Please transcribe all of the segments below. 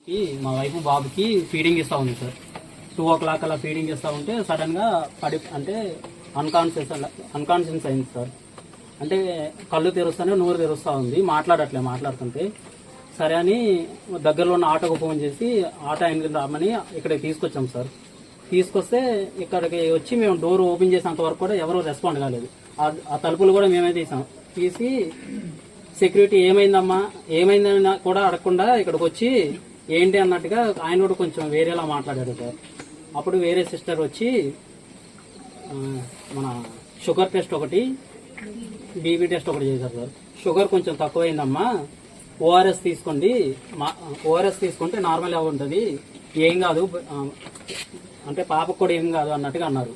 మా వైఫ్ బాబుకి ఫీడింగ్ ఇస్తా ఉంది సార్. 2 o'clock అలా ఫీడింగ్ ఇస్తా ఉంటే సడన్ గా అంటే అన్కాన్షియస్ అయింది సార్. అంటే కళ్ళు తెరుస్తానే నోరు తెరుస్తా ఉంది, మాట్లాడుతుంటే సరే అని దగ్గరలో ఉన్న ఆటోకు ఫోన్ చేసి ఆటో ఆయన రామని ఇక్కడికి తీసుకొచ్చాం సార్. తీసుకొస్తే ఇక్కడికి వచ్చి మేము డోర్ ఓపెన్ చేసేంత వరకు కూడా ఎవరూ రెస్పాండ్ కాలేదు. ఆ తలుపులు కూడా మేమే తీసి సెక్యూరిటీ ఏమైందని కూడా అడగకుండా ఇక్కడికి వచ్చి ఏంటి అన్నట్టుగా ఆయన కూడా కొంచెం వేరేలా మాట్లాడారు సార్. అప్పుడు వేరే సిస్టర్ వచ్చి మన షుగర్ టెస్ట్ ఒకటి, బీపీ టెస్ట్ ఒకటి చేశారు సార్. షుగర్ కొంచెం తక్కువైందమ్మా, ఓఆర్ఎస్ తీసుకోండి, ఓఆర్ఎస్ తీసుకుంటే నార్మల్ ఉంటుంది, ఏం కాదు అంటే పాపకు కూడా ఏం కాదు అన్నట్టుగా అన్నారు.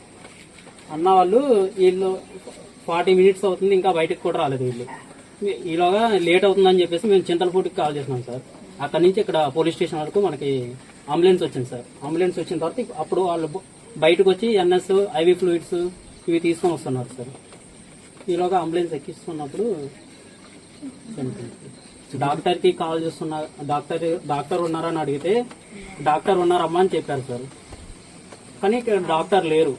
అన్న వాళ్ళు వీళ్ళు 40 minutes అవుతుంది, ఇంకా బయటకు కూడా రాలేదు వీళ్ళు. ఈలోగా లేట్ అవుతుందని చెప్పేసి మేము చింతలపూడికి కాల్ చేసినాం సార్. అక్కడి నుంచి ఇక్కడ పోలీస్ స్టేషన్ వరకు మనకి అంబులెన్స్ వచ్చింది సార్. అంబులెన్స్ వచ్చిన తర్వాత అప్పుడు వాళ్ళు బయటకు వచ్చి ఎన్ఎస్, ఐవి ఫ్లూయిడ్స్ ఇవి తీసుకొని వస్తున్నారు సార్. ఈలోగా అంబులెన్స్ ఎక్కిస్తున్నప్పుడు డాక్టర్కి కాల్ చేస్తున్నా, డాక్టర్ ఉన్నారని అడిగితే డాక్టర్ ఉన్నారమ్మా అని చెప్పారు సార్. కానీ ఇక్కడ డాక్టర్ లేరు,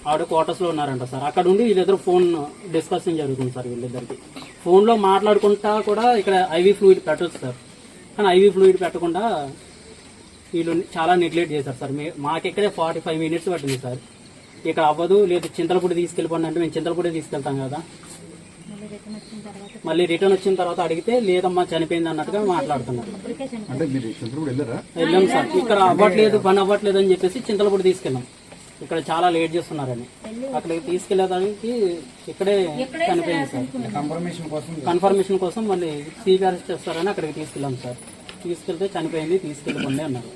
ఆవిడ క్వార్టర్స్ లో ఉన్నారంట సార్. అక్కడ ఉండి వీళ్ళిద్దరు ఫోన్ డిస్కషన్ జరుగుతుంది సార్. వీళ్ళిద్దరికి ఫోన్ లో మాట్లాడుకుంటా కూడా ఇక్కడ ఐవి ఫ్లూయిడ్ పెట్టచ్చు సార్. కానీ ఐవి ఫ్లూయిడ్ పెట్టకుండా వీళ్ళు చాలా నెగ్లెక్ట్ చేశారు సార్. మాకిక్కడే 45 minutes పట్టింది సార్. ఇక్కడ అవ్వదు, లేదు చింతలపూడి తీసుకెళ్ళిపోండి అంటే మేము చింతలపూడి తీసుకెళ్తాం కదా. మళ్ళీ రిటర్న్ వచ్చిన తర్వాత అడిగితే లేదమ్మా చనిపోయింది అన్నట్టుగా మాట్లాడుతున్నారు. వెళ్ళాం సార్. ఇక్కడ పని అవ్వట్లేదు అని చెప్పేసి చింతలపూడి తీసుకెళ్ళాం. ఇక్కడ చాలా లేట్ చేస్తున్నారని అక్కడికి తీసుకెళ్లేదానికి ఇక్కడే చనిపోయింది సార్. కన్ఫర్మేషన్ కోసం మళ్ళీ సిబిఆర్ చేస్తారని అక్కడికి తీసుకెళ్ళాం సార్. తీసుకెళ్తే చనిపోయింది, తీసుకెళ్ళిపోండి అన్నారు.